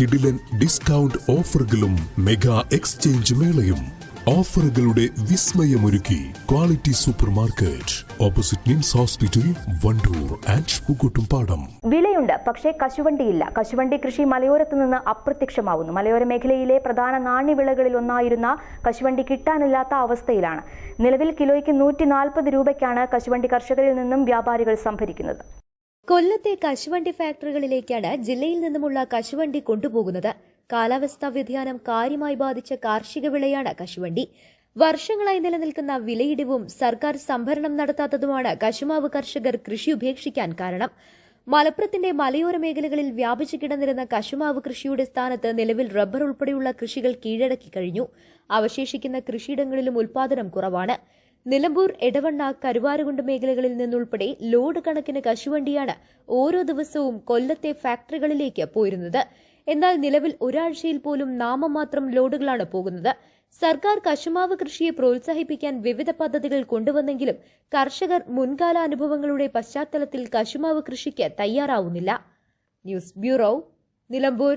കിടിലൻ ഡിസ്കൗണ്ട് ഓഫറുകളും mega exchange മേളയും ഓഫറുകളുടെ വിസ്മയമൊരുക്കി quality super market opposite NIMS hospital Wandoor and Pookkottumpadam. വിലയുണ്ട്, പക്ഷേ കശുവണ്ടിയില്ല. കശുവണ്ടി കൃഷി മലയോരത്ത് നിന്ന് അപ്രത്യക്ഷമാവുന്നു. മലയോര മേഖലയിലെ പ്രധാന നാണ്യവിളകളിൽ ഒന്നായിരുന്ന കശുവണ്ടി കിട്ടാനില്ലാത്ത അവസ്ഥയിലാണ്. നിലവിൽ കിലോയ്ക്ക് 140 രൂപയ്ക്കാണ് കശുവണ്ടി കർഷകരിൽ നിന്നും വ്യാപാരികൾ സംഭരിക്കുന്നത്. കൊല്ലത്തെ കശുവണ്ടി ഫാക്ടറികളിലേക്കാണ് ജില്ലയിൽ നിന്നുമുള്ള കശുവണ്ടി കൊണ്ടുപോകുന്നത്. കാലാവസ്ഥാ വ്യതിയാനം കാര്യമായി ബാധിച്ച കാർഷിക വിളയാണ് കശുവണ്ടി. വർഷങ്ങളായി നിലനിൽക്കുന്ന വിലയിടിവും സർക്കാർ സംഭരണം നടത്താത്തതുമാണ് കശുമാവ് കർഷകർ കൃഷി ഉപേക്ഷിക്കാൻ കാരണം. മലപ്പുറത്തിന്റെ മലയോര മേഖലകളിൽ വ്യാപിച്ചു കിടന്നിരുന്ന കശുമാവ് കൃഷിയുടെ സ്ഥാനത്ത് നിലവിൽ റബ്ബർ ഉൾപ്പെടെയുള്ള കൃഷികൾ കീഴടക്കി കഴിഞ്ഞു. അവശേഷിക്കുന്ന കൃഷിയിടങ്ങളിലും ഉൽപാദനം കുറവാണ്. നിലമ്പൂർ, എടവണ്ണ, കരുവാരുകുണ്ട് മേഖലകളിൽ നിന്നുൾപ്പെടെ ലോഡ് കണക്കിന് കശുവണ്ടിയാണ് ഓരോ ദിവസവും കൊല്ലത്തെ ഫാക്ടറികളിലേക്ക് പോയിരുന്നത്. എന്നാൽ നിലവിൽ ഒരാഴ്ചയിൽ പോലും നാമമാത്രം ലോഡുകളാണ് പോകുന്നത്. സർക്കാർ കശുമാവ് കൃഷിയെ പ്രോത്സാഹിപ്പിക്കാൻ വിവിധ പദ്ധതികൾ കൊണ്ടുവന്നെങ്കിലും കർഷകർ മുൻകാല അനുഭവങ്ങളുടെ പശ്ചാത്തലത്തിൽ കശുമാവ് കൃഷിക്ക് തയ്യാറാവുന്നില്ല. News bureau, Nilambur.